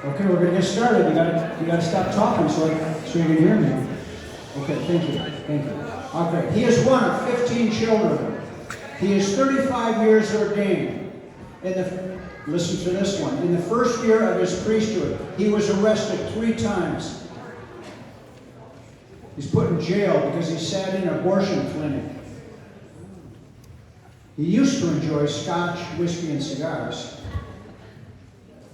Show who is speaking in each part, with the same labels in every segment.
Speaker 1: Okay, we're going to get started. You got to stop talking so you can hear me. Okay, thank you. Okay, he is one of 15 children. He is 35 years ordained. Listen to this one. In the first year of his priesthood, he was arrested 3 times. He's put in jail because he sat in an abortion clinic. He used to enjoy scotch, whiskey, and cigars.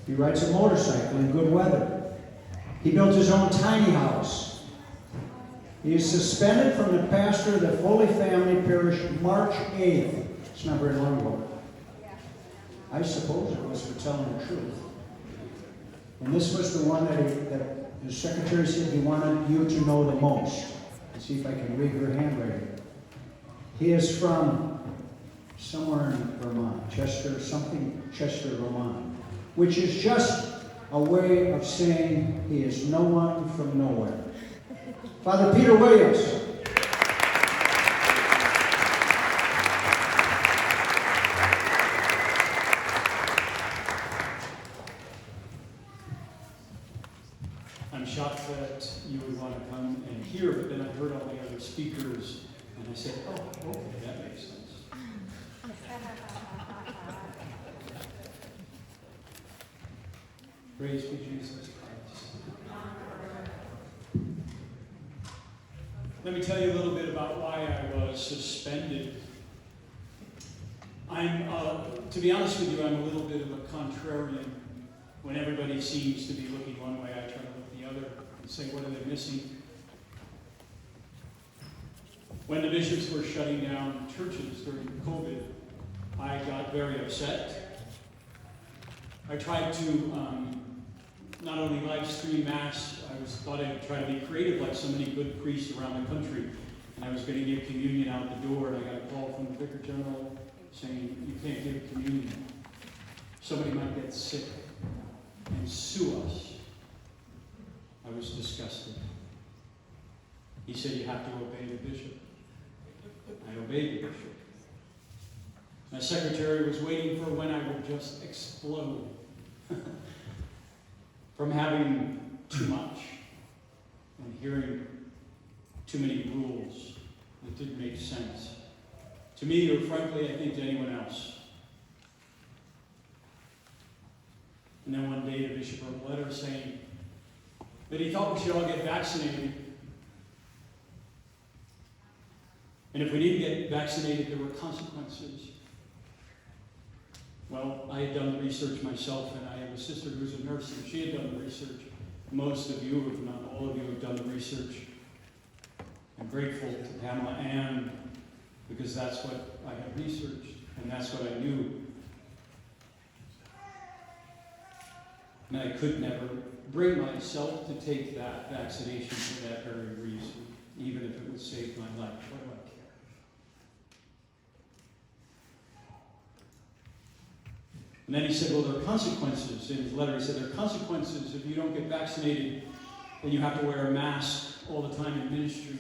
Speaker 1: He rides a motorcycle in good weather. He built his own tiny house. He is suspended from the pastor of the Holy Family Parish March 8th. It's not very long ago. I suppose it was for telling the truth. And this was the one that the secretary said he wanted you to know the most. Let's see if I can read her handwriting. He is from somewhere in Vermont, Chester, Vermont, which is just a way of saying he is no one from nowhere. Father Peter Williams.
Speaker 2: I'm shocked that you would want to come and hear, but then I heard all the other speakers, and I said, oh, okay, that makes sense. Praise be Jesus Christ. Let me tell you a little bit about why I was suspended. To be honest with you, I'm a little bit of a contrarian. When everybody seems to be looking one way, I try to look the other and say, what are they missing? When the bishops were shutting down churches during COVID, I got very upset. I tried to not only live stream Mass, I thought I'd try to be creative like so many good priests around the country. And I was going to give communion out the door, and I got a call from the Vicar General saying, you can't give communion. Somebody might get sick and sue us. I was disgusted. He said, you have to obey the bishop. I obeyed the bishop. My secretary was waiting for when I would just explode from having too much and hearing too many rules that didn't make sense to me, or frankly, I think to anyone else. And then one day the bishop wrote a letter saying that he thought we should all get vaccinated. And if we didn't get vaccinated, there were consequences. Well, I had done the research myself, and I have a sister who's a nurse, and she had done the research. Most of you, if not all of you, have done the research. I'm grateful to Pamela Ann, because that's what I had researched, and that's what I knew. And I could never bring myself to take that vaccination for that very reason, even if it would save my life. What do I care? And then he said, well, there are consequences. In his letter, he said, there are consequences if you don't get vaccinated, then you have to wear a mask all the time in ministry.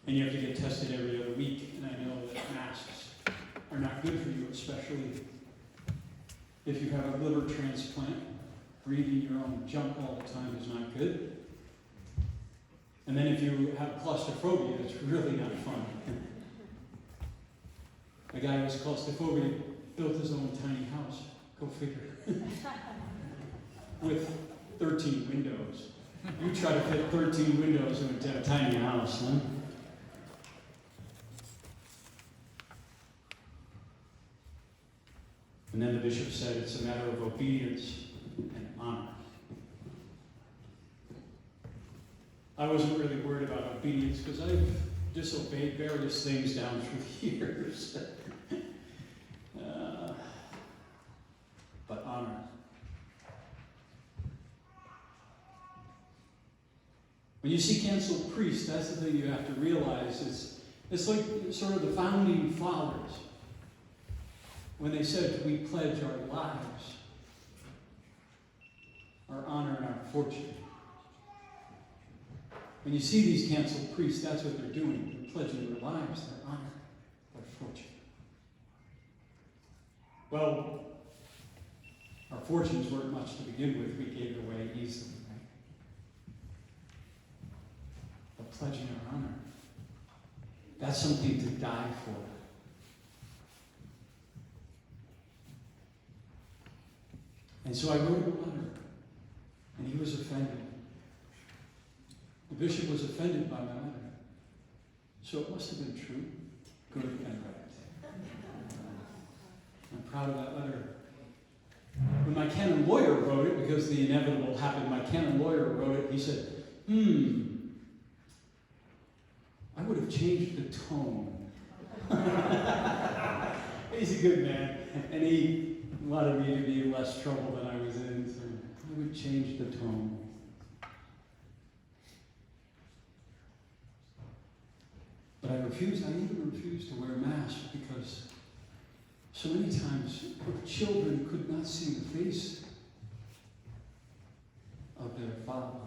Speaker 2: And you have to get tested every other week. And I know that masks are not good for you, especially if you have a liver transplant. Breathing your own junk all the time is not good. And then if you have claustrophobia, it's really not fun. A guy who has claustrophobia built his own tiny house. Go figure. With 13 windows. You try to fit 13 windows into a tiny house, huh? And then the bishop said it's a matter of obedience and honor. I wasn't really worried about obedience because I've disobeyed various things down through the years. But honor. When you see canceled priests, that's the thing you have to realize. It's like sort of the founding fathers. When they said, we pledge our lives, our honor, and our fortune. When you see these canceled priests, that's what they're doing. They're pledging their lives, their honor, their fortune. Well, Our fortunes weren't much to begin with. We gave it away easily, right? But pledging our honor, that's something to die for. And so I wrote him a letter, and he was offended. The bishop was offended by my letter. So it must have been true, good and right. I'm proud of that letter. When my canon lawyer wrote it, because the inevitable happened, my canon lawyer wrote it, he said, I would have changed the tone. He's a good man, and he wanted me to be in less trouble than I was in, so I would change the tone. But I even refused to wear a mask because so many times children could not see the face of their father.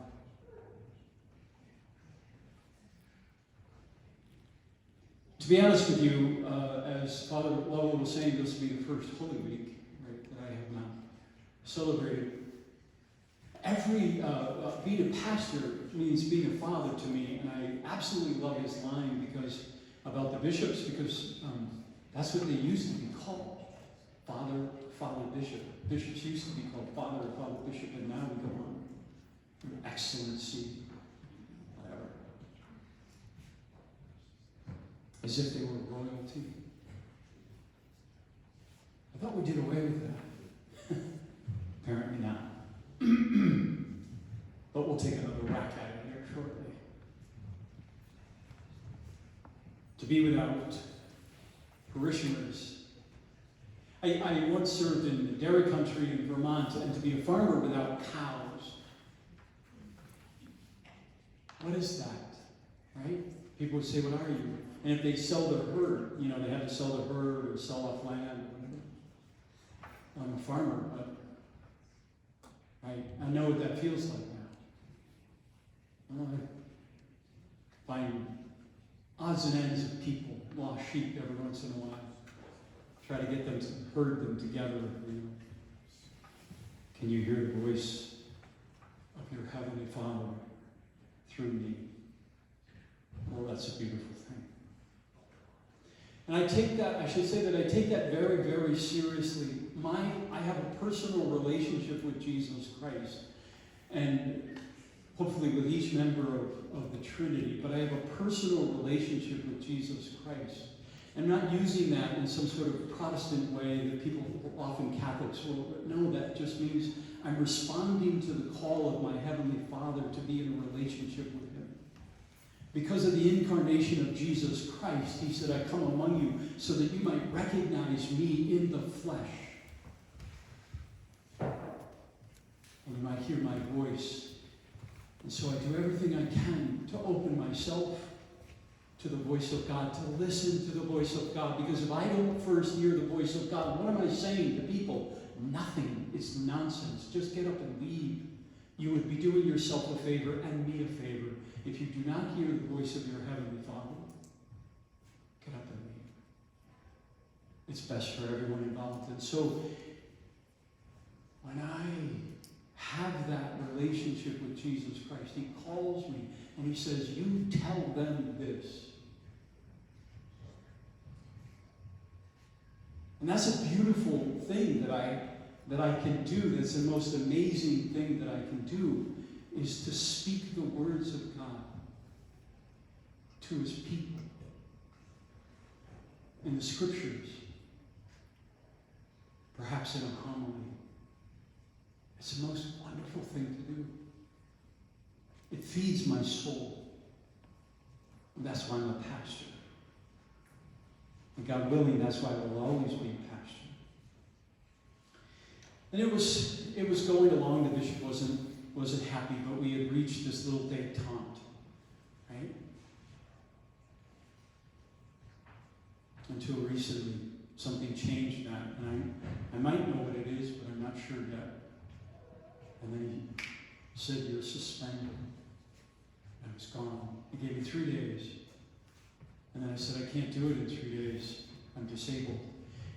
Speaker 2: To be honest with you, as Father Lovell was saying, this will be the first Holy Week, right, that I have not celebrated. Being a pastor means being a father to me, and I absolutely love his line about the bishops, because that's what they used to be called, Father, Bishop. Bishops used to be called Father or Father Bishop, and now we go on, Your Excellency, whatever, as if they were royalty. I thought we did away with that. Apparently not. But we'll take another whack at it here shortly. To be without parishioners. I once served in the dairy country in Vermont, and to be a farmer without cows. What is that? Right? People would say, what are you? And if they sell their herd, they have to sell their herd or sell off land. I'm a farmer, but I know what that feels like now. I find odds and ends of people, lost sheep every once in a while. Try to get them to herd them together. Can you hear the voice of your Heavenly Father through me? Well, that's a beautiful thing. And I take that very, very seriously. I have a personal relationship with Jesus Christ, and hopefully with each member of the Trinity, but I have a personal relationship with Jesus Christ. I'm not using that in some sort of Protestant way that people, often Catholics, will. No, that just means I'm responding to the call of my Heavenly Father to be in a relationship with Him. Because of the incarnation of Jesus Christ, He said, I come among you so that you might recognize me in the flesh. And you might hear my voice. And so I do everything I can to open myself to the voice of God, to listen to the voice of God. Because if I don't first hear the voice of God, what am I saying to people? Nothing. It's nonsense. Just get up and leave. You would be doing yourself a favor and me a favor if you do not hear the voice of your Heavenly Father. Get up and leave. It's best for everyone involved. And so, when I have that relationship with Jesus Christ, He calls me and He says, you tell them this. And that's a beautiful thing that I can do. That's the most amazing thing that I can do, is to speak the words of God to His people in the Scriptures, perhaps in a homily. It's the most wonderful thing to do. It feeds my soul. And that's why I'm a pastor. And God willing, that's why I will always be a pastor. And it was going along. The bishop wasn't happy, but we had reached this little détente, right? Until recently, something changed that, and I might know what it is, but I'm not sure yet. And then he said, you're suspended. And I was gone. He gave me 3 days. And then I said, I can't do it in 3 days. I'm disabled.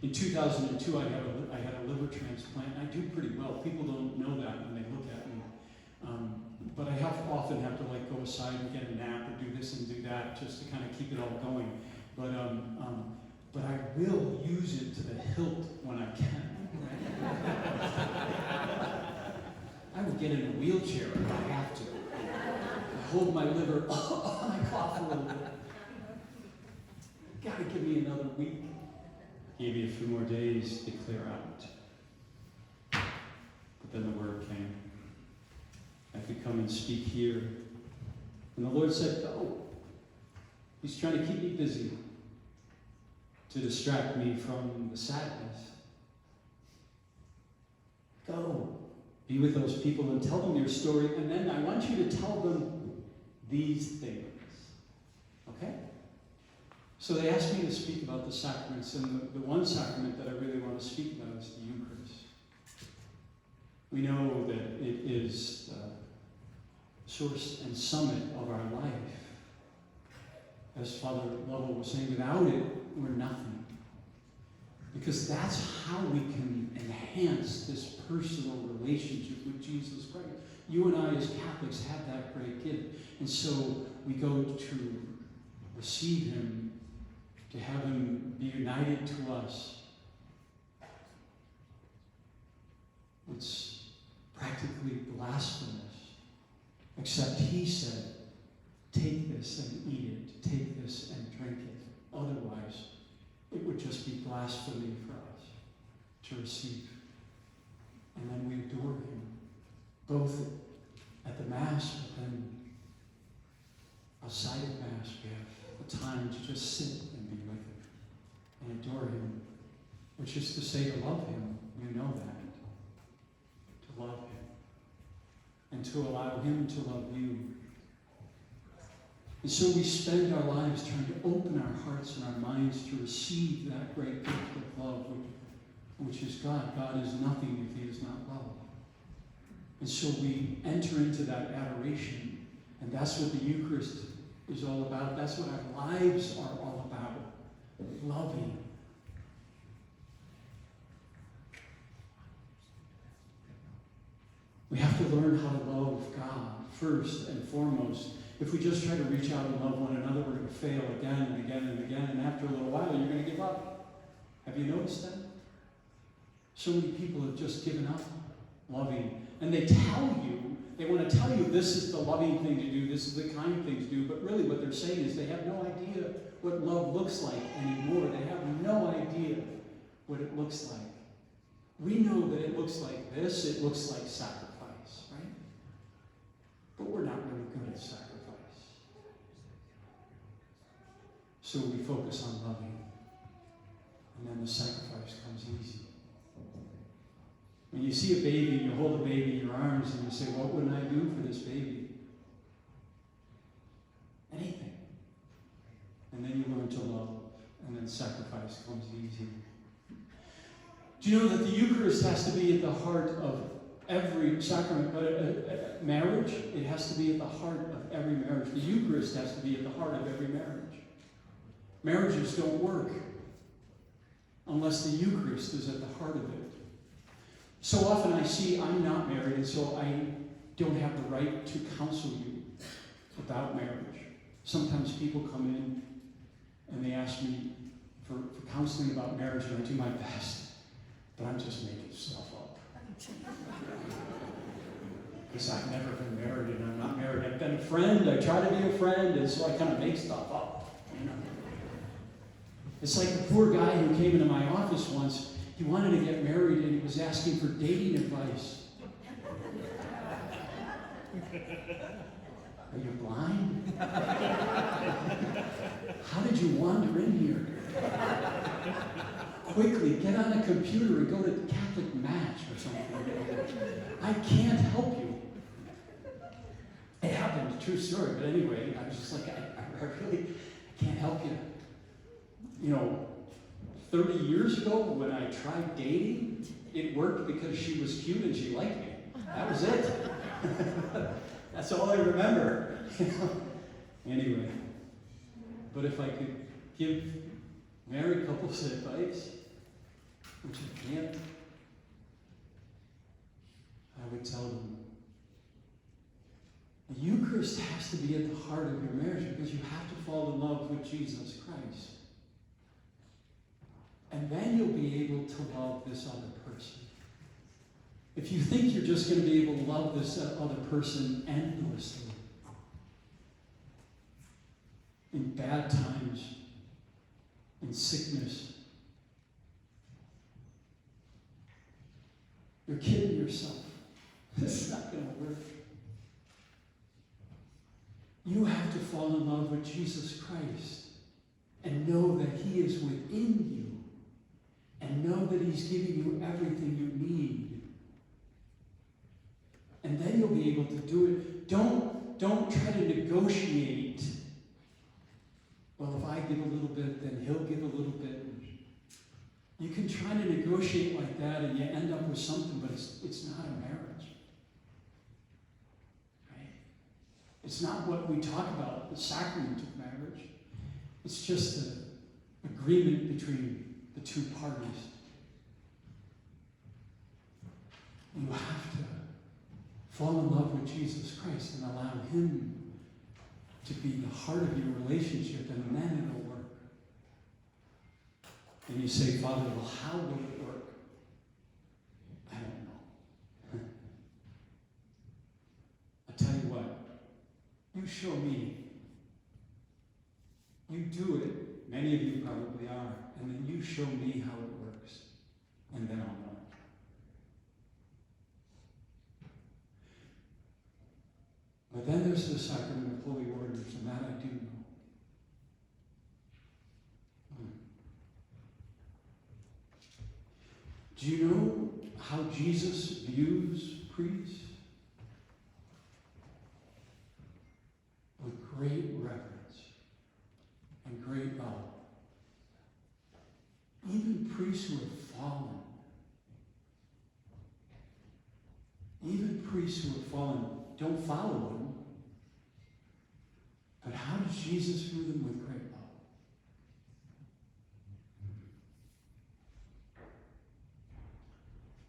Speaker 2: In 2002, I had a liver liver transplant. I do pretty well. People don't know that when they look at me. But I often have to like go aside and get a nap or do this and do that just to kind of keep it all going. But I will use it to the hilt when I can. I would get in a wheelchair if I have to. I hold my liver and I cough a little bit. Gotta give me another week. Gave me a few more days to clear out. But then the word came. I could come and speak here. And the Lord said, go. He's trying to keep me busy, to distract me from the sadness. Go. Be with those people and tell them your story. And then I want you to tell them these things. Okay? So they asked me to speak about the sacraments, and the one sacrament that I really want to speak about is the Eucharist. We know that it is the source and summit of our life. As Father Lovell was saying, without it, we're nothing. Because that's how we can enhance this personal relationship with Jesus Christ. You and I as Catholics have that great gift. And so we go to receive him, to have him be united to us. It's practically blasphemous. Except he said, take this and eat it, take this and drink it. Otherwise, it would just be blasphemy for us to receive. And then we adore him, both at the Mass, but then outside of Mass, we have the time to just sit and be with him and adore him, which is to say to love him. You know that. To love him. And to allow him to love you. And so we spend our lives trying to open our hearts and our minds to receive that great gift of love, which is God. God is nothing if he is not love. And so we enter into that adoration, and that's what the Eucharist is all about. That's what our lives are all about. Loving. We have to learn how to love God first and foremost. If we just try to reach out and love one another, we're going to fail again and again and again, and after a little while, you're going to give up. Have you noticed that? So many people have just given up loving. And they want to tell you this is the loving thing to do, this is the kind thing to do, but really what they're saying is they have no idea what love looks like anymore. They have no idea what it looks like. We know that it looks like this, it looks like sacrifice, right? But we're not really good at sacrifice. So we focus on loving, and then the sacrifice comes easy. When you see a baby, you hold a baby in your arms and you say, what would I do for this baby? Anything. And then you learn to love, and then sacrifice comes easy. Do you know that the Eucharist has to be at the heart of every sacrament, but marriage, it has to be at the heart of every marriage. The Eucharist has to be at the heart of every marriage. Marriages don't work unless the Eucharist is at the heart of it. So often I see I'm not married, and so I don't have the right to counsel you about marriage. Sometimes people come in and they ask me for counseling about marriage, and I do my best, but I'm just making stuff up. Because I've never been married and I'm not married. I've been a friend, I try to be a friend, and so I kind of make stuff up. You know? It's like the poor guy who came into my office once. He wanted to get married and he was asking for dating advice. Are you blind? How did you wander in here? Quickly, get on a computer and go to Catholic Match or something. I can't help you. It happened, true story, but anyway, I was just like, I really can't help you. You know, 30 years ago when I tried dating, it worked because she was cute and she liked me. That was it. That's all I remember. Anyway, but if I could give married couples advice, which I can't, would tell them, the Eucharist has to be at the heart of your marriage because you have to fall in love with Jesus Christ. And then you'll be able to love this other person. If you think you're just going to be able to love this other person endlessly, in bad times, in sickness, you're kidding yourself. This is not going to work. You have to fall in love with Jesus Christ and know that He is within you and know that He's giving you everything you need. And then you'll be able to do it. Don't try to negotiate. Well, if I give a little bit, then He'll give a little bit. You can try to negotiate like that and you end up with something, but it's not a marriage. Right? It's not what we talk about, the sacrament of marriage. It's just an agreement between the two parties. You have to fall in love with Jesus Christ and allow Him to be the heart of your relationship, and then it'll work. And you say, Father, well, how will it work? I don't know. I tell you what, you show me. You do it, many of you probably are, and then you show me how it works, and then I'll know. But then there's the sacrament of holy orders, and that I do know. Do you know how Jesus views priests? With great reverence and great love. Even priests who have fallen. Even priests who have fallen don't follow them. But how does Jesus view them? With great love?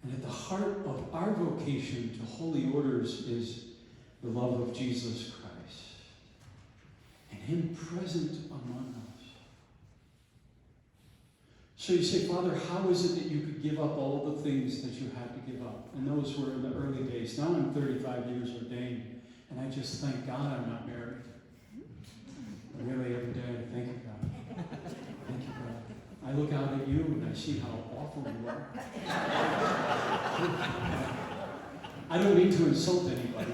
Speaker 2: And at the heart of our vocation to holy orders is the love of Jesus Christ and Him present among us. So you say, Father, how is it that you could give up all the things that you had to give up? And those were in the early days. Now I'm 35 years ordained, and I just thank God I'm not married. Really, every day I thank you, God. Thank you, God. I look out at you and I see how awful you are. I don't mean to insult anybody.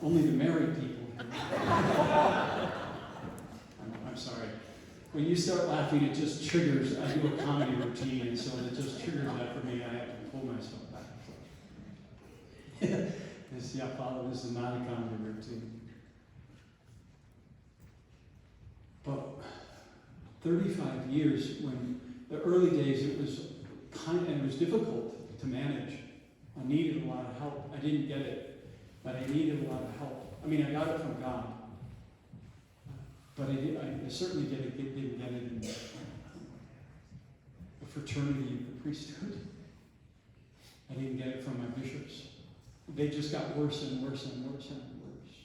Speaker 2: Only the married people. I'm sorry. When you start laughing, it just triggers. I do a comedy routine, and so it just triggers that for me. I have to pull myself back. Yeah, Father, this is not a comedy routine. But 35 years, when the early days, it was difficult to manage. I needed a lot of help. I didn't get it, but I needed a lot of help. I mean, I got it from God, but I certainly didn't get it in the fraternity of the priesthood. I didn't get it from my bishops. They just got worse and worse and worse and worse.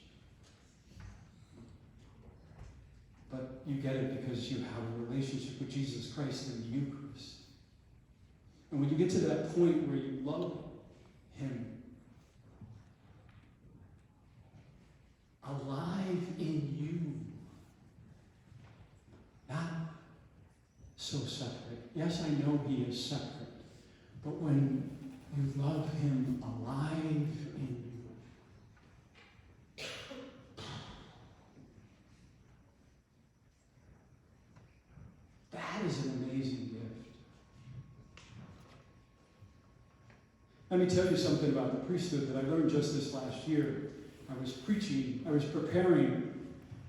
Speaker 2: But you get it because you have a relationship with Jesus Christ in the Eucharist. And when you get to that point where you love Him, alive in you, not so separate. Yes, I know He is separate, but when you love Him alive in you. That is an amazing gift. Let me tell you something about the priesthood that I learned just this last year. I was preparing,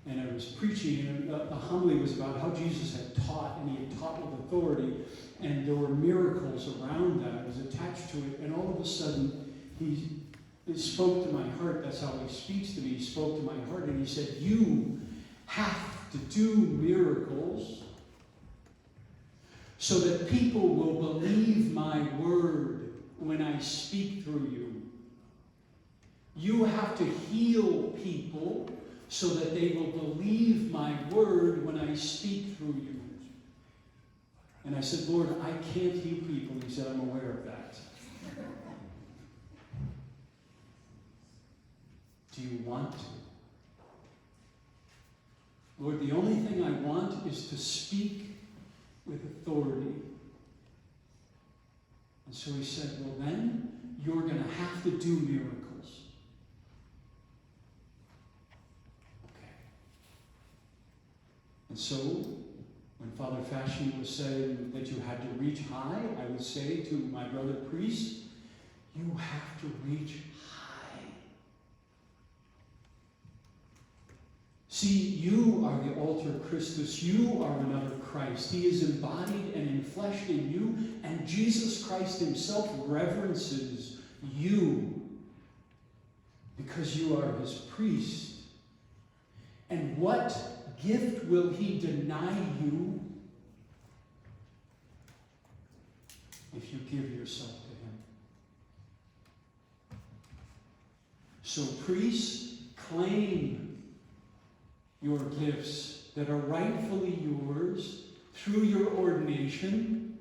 Speaker 2: and I was preaching, and the homily was about how Jesus had taught, and He had taught with authority, and there were miracles around that. I was attached to it, and all of a sudden, it spoke to my heart. That's how He speaks to me. He spoke to my heart, and He said, you have to do miracles so that people will believe my word when I speak through you. You have to heal people so that they will believe my word when I speak through you. And I said, Lord, I can't heal people. He said, I'm aware of that. Do you want to? Lord, the only thing I want is to speak with authority. And so he said, well then, you're going to have to do miracles. Okay. And so, when Father Fasci was saying that you had to reach high, I would say to my brother priest, you have to reach high. See, you are the alter Christus. You are another Christ. He is embodied and enfleshed in you, and Jesus Christ himself reverences you because you are his priest. And what gift will he deny you if you give yourself to him? So priests, claim your gifts that are rightfully yours through your ordination,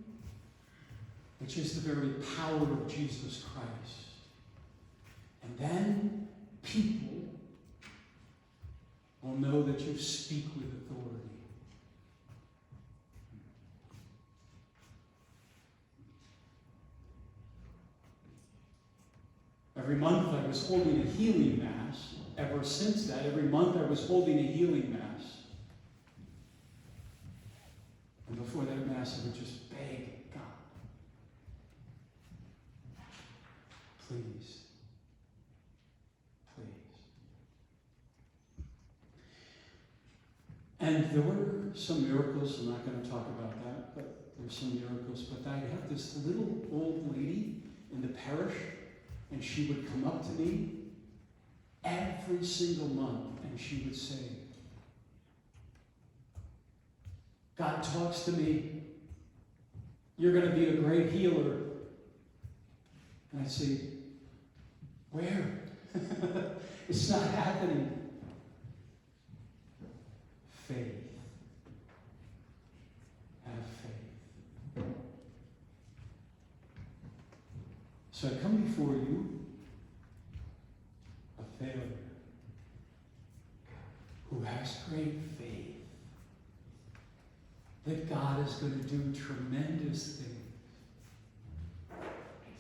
Speaker 2: which is the very power of Jesus Christ. And then people will know that you speak with authority. Every month I was holding a healing mass. Ever since that, every month I was holding a healing mass. And before that mass, I would just beg God, please, please. And there were some miracles. I'm not going to talk about that, but there were some miracles. But I had this little old lady in the parish, and she would come up to me every single month, and she would say, God talks to me. You're going to be a great healer. And I'd say, where? It's not happening. Faith. Have faith. So I come before you, a failure, who has great faith that God is going to do tremendous things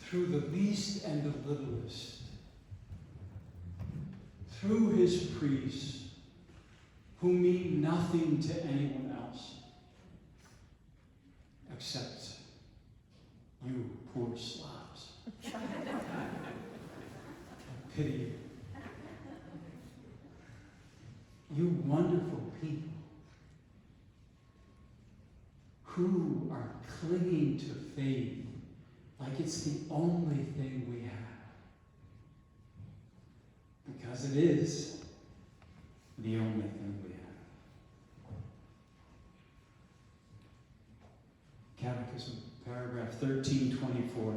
Speaker 2: through the least and the littlest, through his priests who mean nothing to anyone else except you poor slobs. I pity you. You wonderful people who are clinging to faith like it's the only thing we have. Because it is the only thing we have. Catechism, paragraph 1324.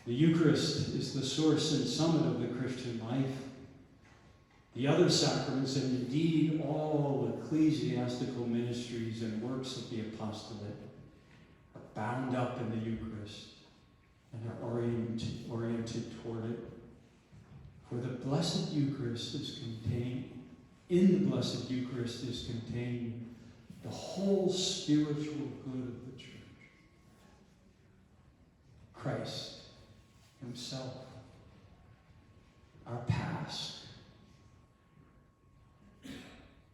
Speaker 2: The Eucharist is the source and summit of the Christian life. The other sacraments, and indeed all ecclesiastical ministries and works of the apostolate, are bound up in the Eucharist and are oriented toward it. For the Blessed Eucharist is contained, in the Blessed Eucharist is contained the whole spiritual good of the Church. Christ himself, our past.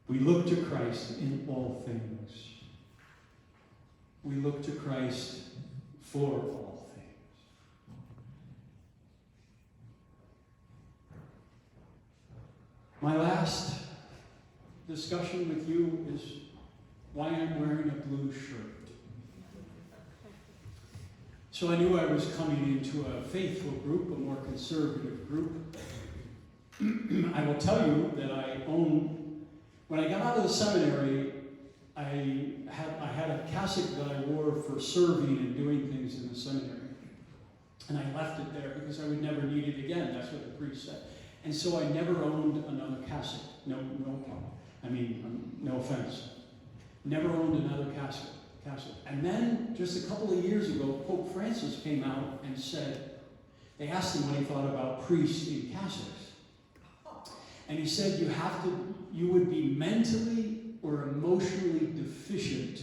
Speaker 2: We look to Christ in all things. We look to Christ for all things. My last discussion with you is why I'm wearing a blue shirt. So I knew I was coming into a faithful group, a more conservative group. I will tell you that when I got out of the seminary, I had a cassock that I wore for serving and doing things in the seminary. And I left it there because I would never need it again. That's what the priest said. And so I never owned another cassock. No problem. No offense. Never owned another cassock. And then, just a couple of years ago, Pope Francis came out and said, they asked him what he thought about priests in cassocks. And he said, you would be mentally or emotionally deficient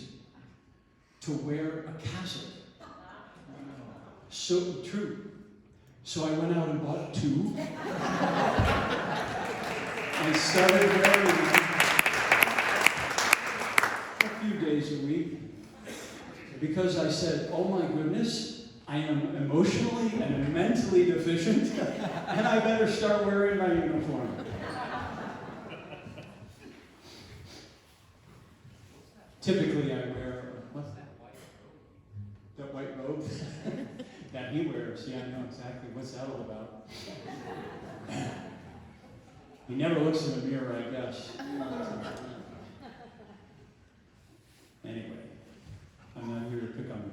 Speaker 2: to wear a cassock. So true. So I went out and bought 2. I started wearing them a few days a week because I said, oh my goodness, I am emotionally and mentally deficient, and I better start wearing my uniform. Typically I wear, what's that white robe? That he wears. Yeah, I know exactly. What's that all about? He never looks in the mirror, I guess. Anyway, I'm not here to pick on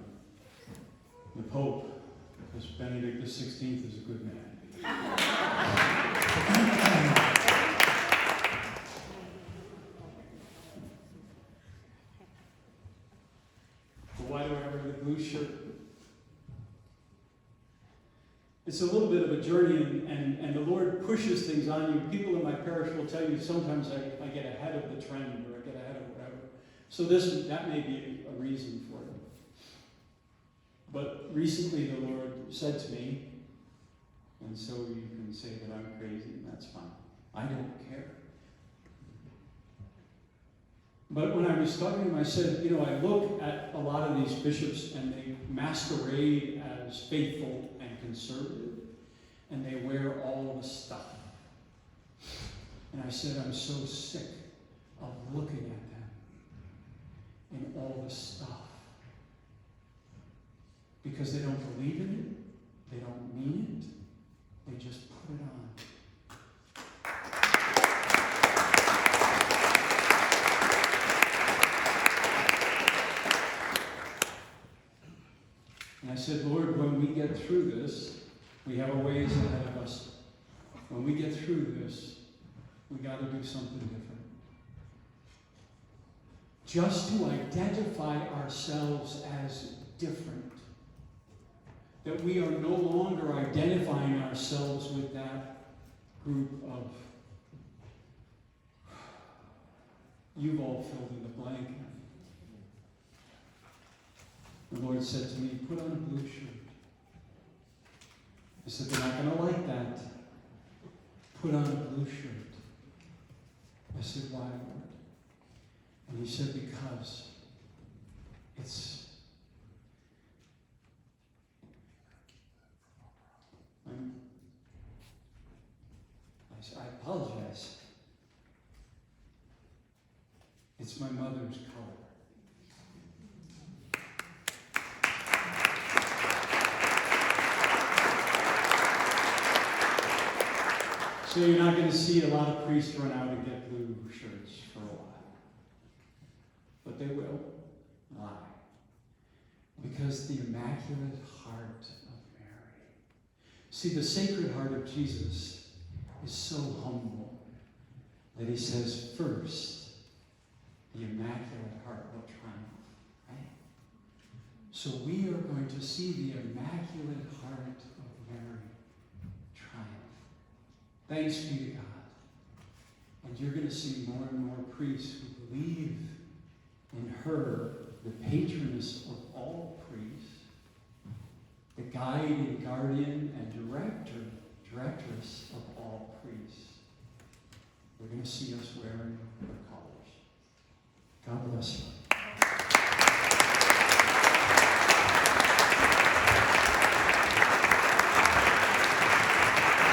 Speaker 2: the Pope, because Benedict XVI is a good man. But why do I wear the blue shirt? It's a little bit of a journey, and the Lord pushes things on you. People in my parish will tell you sometimes I get ahead of the trend, or I get ahead of whatever. So that may be a reason for it. But recently the Lord said to me, and so you can say that I'm crazy, and that's fine. I don't care. But when I was talking to him, I said, I look at a lot of these bishops, and they masquerade as faithful and conservative, and they wear all the stuff. And I said, I'm so sick of looking at them in all the stuff. Because they don't believe in it, they don't mean it, they just put it on. And I said, Lord, when we get through this, we have a ways ahead of us. When we get through this, we got to do something different. Just to identify ourselves as different. That we are no longer identifying ourselves with that group of, you've all filled in the blank. The Lord said to me, put on a blue shirt. I said, they're not going to like that. Put on a blue shirt. I said, why, Lord? And he said, because it's, I apologize. It's my mother's color. So you're not going to see a lot of priests run out and get blue shirts for a while. But they will. Why? Because the Immaculate Heart of Mary. See, the Sacred Heart of Jesus is so humble that he says, first, the Immaculate Heart will triumph. Right? So we are going to see the Immaculate Heart of Mary triumph. Thanks be to God. And you're going to see more and more priests who believe in her, the patroness of all priests, the guide and guardian and directress of all priests. We're going to see us wearing her colors. God bless you.